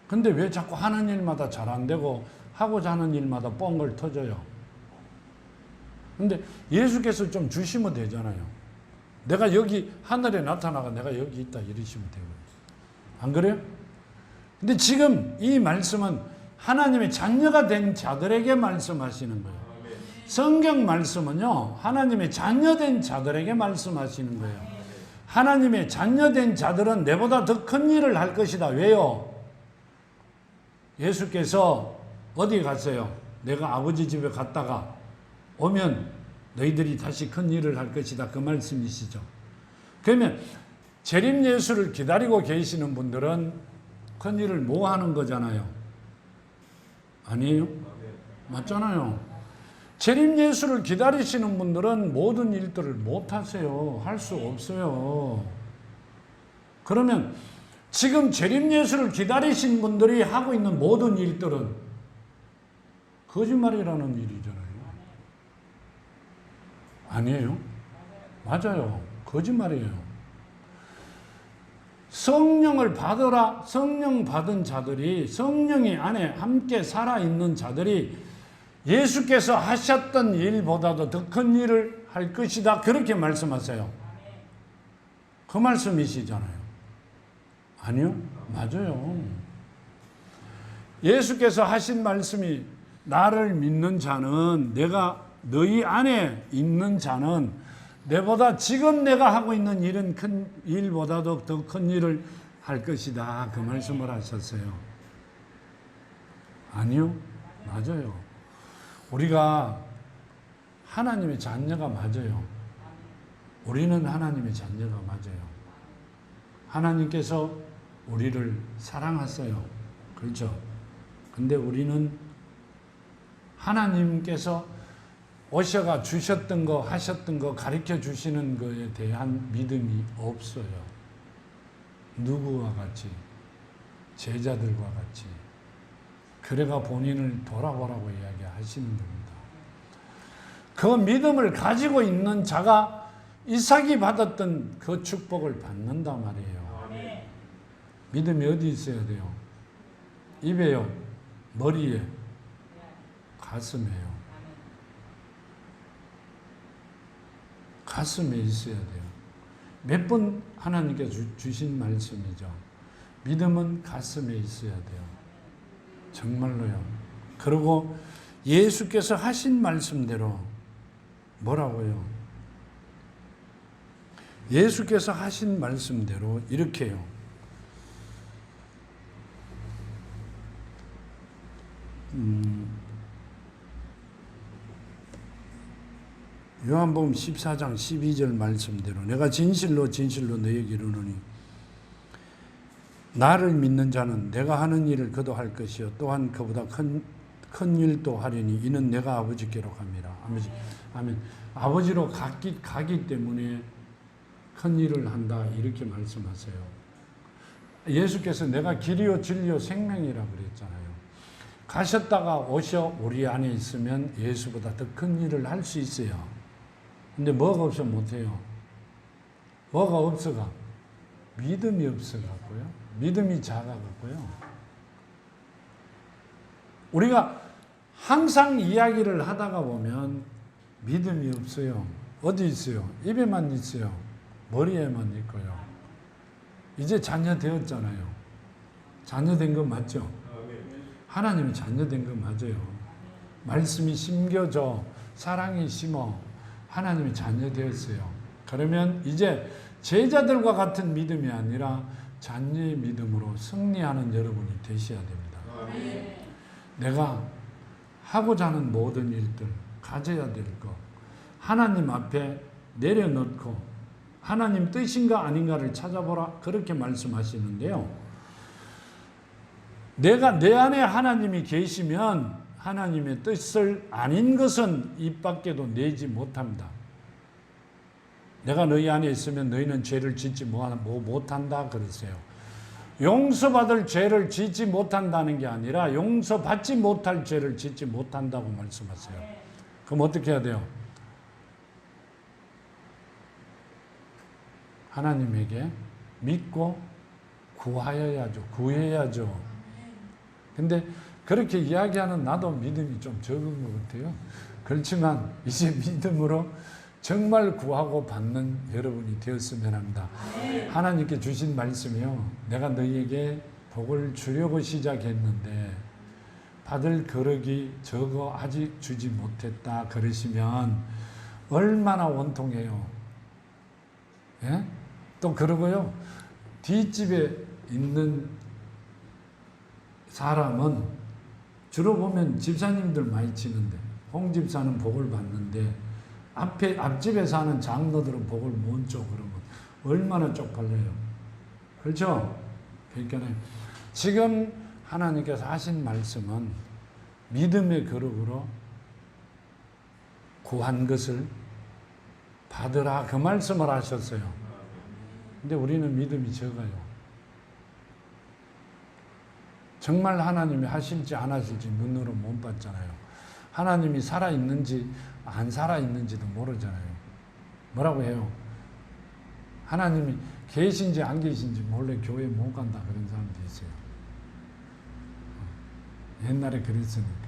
근데 왜 자꾸 하는 일마다 잘 안 되고 하고자 하는 일마다 뻥을 터져요? 근데 예수께서 좀 주시면 되잖아요. 내가 여기 하늘에 나타나가 내가 여기 있다 이러시면 되고. 안 그래요? 근데 지금 이 말씀은 하나님의 자녀가 된 자들에게 말씀하시는 거예요. 성경 말씀은요, 하나님의 자녀된 자들에게 말씀하시는 거예요. 하나님의 자녀된 자들은 내보다 더 큰 일을 할 것이다. 왜요? 예수께서 어디 갔어요? 내가 아버지 집에 갔다가 오면 너희들이 다시 큰 일을 할 것이다. 그 말씀이시죠. 그러면 재림 예수를 기다리고 계시는 분들은 큰 일을 뭐 하는 거잖아요. 아니에요? 맞잖아요. 재림 예수를 기다리시는 분들은 모든 일들을 못 하세요. 할 수 없어요. 그러면 지금 재림 예수를 기다리신 분들이 하고 있는 모든 일들은 거짓말이라는 일이잖아요. 아니에요? 맞아요. 거짓말이에요. 성령을 받으라, 성령 받은 자들이, 성령이 안에 함께 살아있는 자들이 예수께서 하셨던 일보다도 더 큰 일을 할 것이다. 그렇게 말씀하세요. 그 말씀이시잖아요. 아니요? 맞아요. 예수께서 하신 말씀이 나를 믿는 자는 내가 너희 안에 있는 자는 내보다 지금 내가 하고 있는 일은 큰 일보다도 더 큰 일을 할 것이다. 그 말씀을 하셨어요. 아니요? 맞아요. 우리가 하나님의 자녀가 맞아요. 우리는 하나님의 자녀가 맞아요. 하나님께서 우리를 사랑하세요. 그렇죠? 근데 우리는 하나님께서 오셔가 주셨던 거, 하셨던 거, 가르쳐 주시는 거에 대한 믿음이 없어요. 누구와 같이? 제자들과 같이. 그래가 본인을 돌아보라고 이야기하시는 겁니다. 그 믿음을 가지고 있는 자가 이삭이 받았던 그 축복을 받는다 말이에요. 믿음이 어디 있어야 돼요? 입에요? 머리에? 가슴에요. 가슴에 있어야 돼요. 몇 번 하나님께 주신 말씀이죠. 믿음은 가슴에 있어야 돼요. 정말로요. 그리고 예수께서 하신 말씀대로 뭐라고요? 예수께서 하신 말씀대로 이렇게요. 요한복음 14장 12절 말씀대로 내가 진실로 진실로 너에게 이르노니 나를 믿는 자는 내가 하는 일을 그도 할 것이요 또한 그보다 큰 일도 하리니 이는 내가 아버지께로 갑니다. 아멘. 아버지로 가기 때문에 큰 일을 한다 이렇게 말씀하세요. 예수께서 내가 길이요 진리요 생명이라고 그랬잖아요. 가셨다가 오셔 우리 안에 있으면 예수보다 더 큰 일을 할 수 있어요. 근데 뭐가 없으면 못해요. 뭐가 없어가? 믿음이 없어갖고요. 믿음이 작아갖고요. 우리가 항상 이야기를 하다가 보면 믿음이 없어요. 어디 있어요? 입에만 있어요. 머리에만 있고요. 이제 자녀 되었잖아요. 자녀 된 거 맞죠? 하나님이 자녀 된 거 맞아요. 말씀이 심겨져 사랑이 심어 하나님이 자녀 되었어요. 그러면 이제 제자들과 같은 믿음이 아니라 자녀의 믿음으로 승리하는 여러분이 되셔야 됩니다. 내가 하고자 하는 모든 일들, 가져야 될 것, 하나님 앞에 내려놓고 하나님 뜻인가 아닌가를 찾아보라, 그렇게 말씀하시는데요. 내가 내 안에 하나님이 계시면 하나님의 뜻을 아닌 것은 입 밖에도 내지 못합니다. 내가 너희 안에 있으면 너희는 죄를 짓지 못한다 그랬어요. 용서받을 죄를 짓지 못한다는 게 아니라 용서받지 못할 죄를 짓지 못한다고 말씀하세요. 그럼 어떻게 해야 돼요? 하나님에게 믿고 구해야죠. 근데 그렇게 이야기하는 나도 믿음이 좀 적은 것 같아요. 그렇지만 이제 믿음으로 정말 구하고 받는 여러분이 되었으면 합니다. 하나님께 주신 말씀이요, 내가 너희에게 복을 주려고 시작했는데 받을 거룩이 적어 아직 주지 못했다 그러시면 얼마나 원통해요. 예? 또 그러고요, 뒷집에 있는 사람은 주로 보면 집사님들 많이 치는데 홍 집사는 복을 받는데 앞집에 사는 장로들은 복을 못 줘. 그러면 얼마나 쪽팔려요. 그렇죠? 그러니까 지금 하나님께서 하신 말씀은 믿음의 거룩으로 구한 것을 받으라, 그 말씀을 하셨어요. 근데 우리는 믿음이 적어요. 정말 하나님이 하실지 안 하실지 눈으로 못 봤잖아요. 하나님이 살아있는지 안 살아있는지도 모르잖아요. 뭐라고 해요? 하나님이 계신지 안 계신지 몰래 교회 못 간다 그런 사람도 있어요. 옛날에 그랬으니까.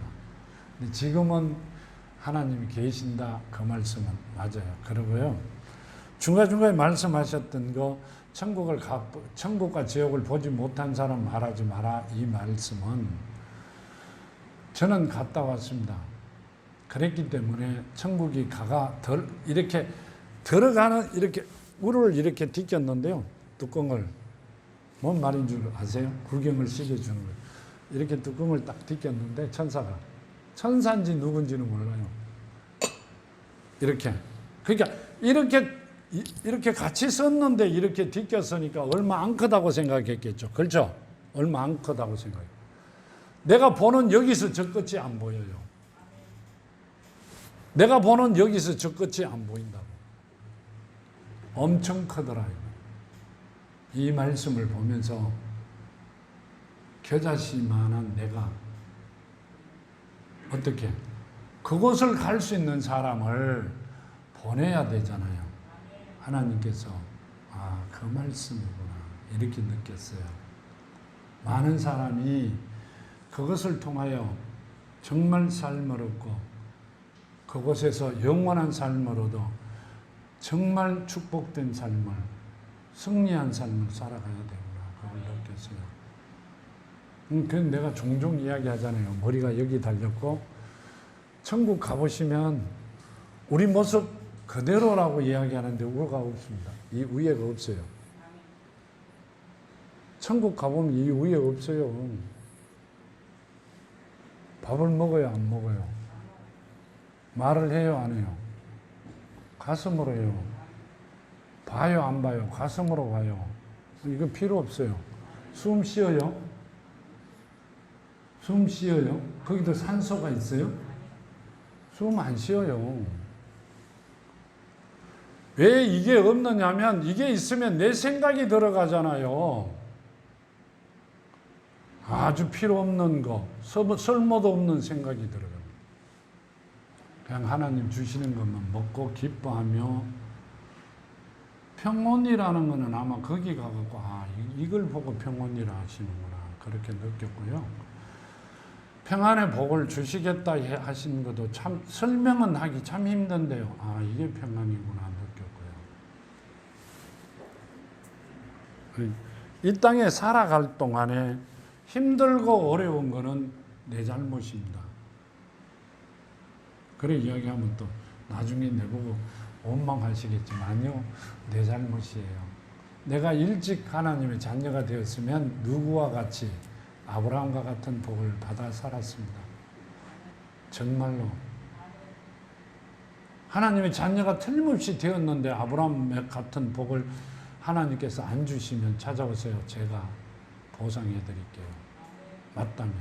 근데 지금은 하나님이 계신다, 그 말씀은 맞아요. 그러고요, 중간중간에 말씀하셨던 거, 천국과 지옥을 보지 못한 사람 말하지 마라, 이 말씀은 저는 갔다 왔습니다. 그랬기 때문에 천국이 이렇게 들어가는, 이렇게 우를 이렇게 딛겼는데요, 뚜껑을. 뭔 말인 줄 아세요? 구경을 시켜주는 거예요. 이렇게 뚜껑을 딱 딛겼는데 천사인지 누군지는 몰라요. 이렇게. 그러니까 이렇게 같이 썼는데 이렇게 딛겼으니까 얼마 안 크다고 생각했겠죠. 그렇죠? 얼마 안 크다고 생각해요. 내가 보는 여기서 저 끝이 안 보여요. 내가 보는 여기서 저 끝이 안 보인다고. 엄청 크더라고요. 이 말씀을 보면서 겨자씨만한 내가 어떻게 그곳을 갈 수 있는 사람을 보내야 되잖아요. 하나님께서 그 말씀이구나 이렇게 느꼈어요. 많은 사람이 그것을 통하여 정말 삶을 얻고 그곳에서 영원한 삶으로도 정말 축복된 삶을, 승리한 삶을 살아가야 되구나, 그걸 느꼈어요. 그건 내가 종종 이야기하잖아요. 머리가 여기 달렸고 천국 가보시면 우리 모습 그대로라고 이야기하는데 우가 없습니다. 이 위에가 없어요. 천국 가보면 이 위에 없어요. 밥을 먹어요, 안 먹어요? 말을 해요, 안 해요? 가슴으로 해요. 봐요, 안 봐요? 가슴으로 봐요. 이거 필요 없어요. 숨 쉬어요? 숨 쉬어요? 거기도 산소가 있어요? 숨 안 쉬어요. 왜 이게 없느냐면 이게 있으면 내 생각이 들어가잖아요. 아주 필요 없는 거, 쓸모도 없는 생각이 들어갑니다. 그냥 하나님 주시는 것만 먹고 기뻐하며, 평온이라는 것은 아마 거기 가갖고 이걸 보고 평온이라 하시는구나 그렇게 느꼈고요. 평안의 복을 주시겠다 하시는 것도 참 설명은 하기 참 힘든데요. 이게 평안이구나 느꼈고요. 이 땅에 살아갈 동안에 힘들고 어려운 거는 내 잘못입니다. 그래 이야기하면 또 나중에 내보고 원망하시겠지만요, 내 잘못이에요. 내가 일찍 하나님의 자녀가 되었으면 누구와 같이 아브라함과 같은 복을 받아 살았습니다. 정말로. 하나님의 자녀가 틀림없이 되었는데 아브라함 같은 복을 하나님께서 안 주시면 찾아오세요. 제가 보상해 드릴게요. 맞다면.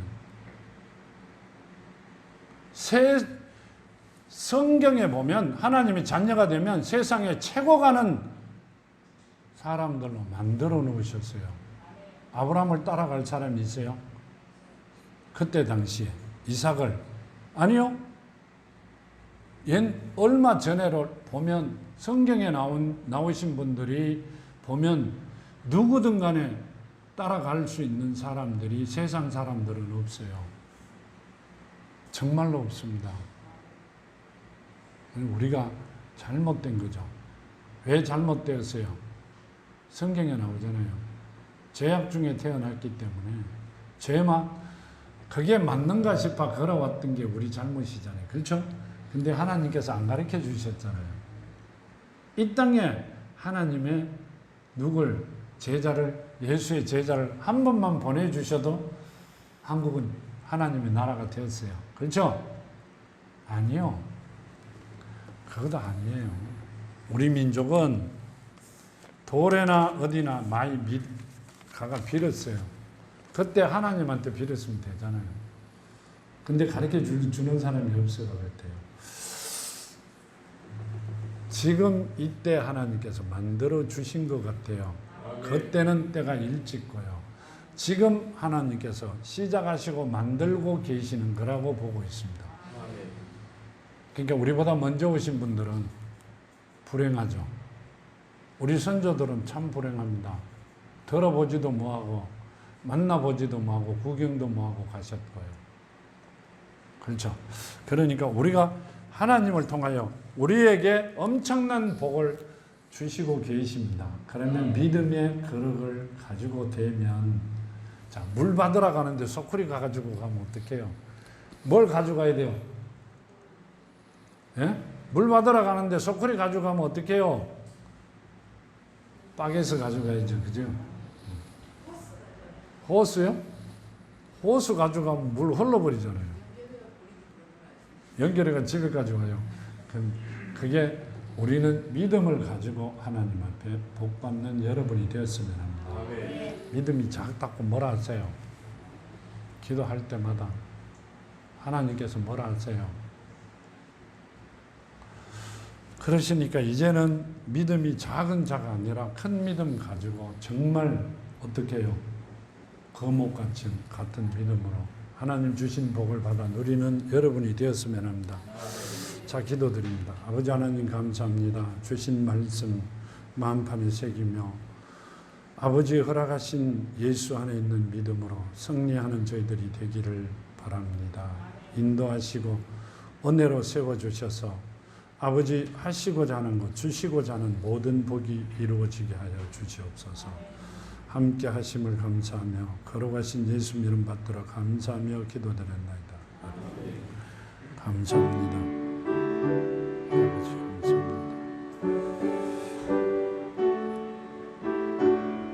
성경에 보면 하나님의 자녀가 되면 세상에 최고 가는 사람들로 만들어 놓으셨어요. 아브라함을 따라갈 사람이 있어요? 그때 당시에 이삭을? 아니요. 얼마 전에로 보면 성경에 나오신 분들이 보면 누구든 간에 따라갈 수 있는 사람들이 세상 사람들은 없어요. 정말로 없습니다. 우리가 잘못된 거죠. 왜 잘못되었어요? 성경에 나오잖아요. 죄악 중에 태어났기 때문에 그게 맞는가 싶어 걸어왔던 게 우리 잘못이잖아요. 그렇죠? 근데 하나님께서 안 가르쳐 주셨잖아요. 이 땅에 하나님의 예수의 제자를 한 번만 보내주셔도 한국은 하나님의 나라가 되었어요. 그렇죠? 아니요. 그것도 아니에요. 우리 민족은 돌에나 어디나 많이 가가 빌었어요. 그때 하나님한테 빌었으면 되잖아요. 근데 가르쳐 주는 사람이 없을 것 같아요. 지금 이때 하나님께서 만들어 주신 것 같아요. 그때는 때가 일찍고요. 지금 하나님께서 시작하시고 만들고 계시는 거라고 보고 있습니다. 그러니까 우리보다 먼저 오신 분들은 불행하죠. 우리 선조들은 참 불행합니다. 들어보지도 뭐하고 만나보지도 뭐하고 구경도 뭐하고 가셨고요. 그렇죠. 그러니까 우리가 하나님을 통하여 우리에게 엄청난 복을 주시고 계십니다. 그러면 믿음의 그릇을 가지고 되면, 자, 물 받으러 가는데 소쿠리 가지고 가면 어떡해요? 뭘 가져가야 돼요? 예? 물 받으러 가는데 소쿠리 가지고 가면 어떡해요? 바게스 가져가야죠. 그죠? 호스요? 호스 가져가면 물 흘러버리잖아요. 연결해가 집에 가져가요. 그게 우리는 믿음을 가지고 하나님 앞에 복 받는 여러분이 되었으면 합니다. 믿음이 작다고 뭐라 하세요? 기도할 때마다 하나님께서 뭐라 하세요? 그러시니까 이제는 믿음이 작은 자가 아니라 큰 믿음 가지고 정말 어떻게 해요? 거목같이 같은 믿음으로 하나님 주신 복을 받아 누리는 여러분이 되었으면 합니다. 자, 기도드립니다. 아버지 하나님 감사합니다. 주신 말씀 마음판에 새기며 아버지 허락하신 예수 안에 있는 믿음으로 승리하는 저희들이 되기를 바랍니다. 인도하시고 은혜로 세워주셔서 아버지 하시고자 하는 것, 주시고자 하는 모든 복이 이루어지게 하여 주시옵소서. 함께 하심을 감사하며 거룩하신 예수 이름 받들어 감사하며 기도드렸나이다. 감사합니다.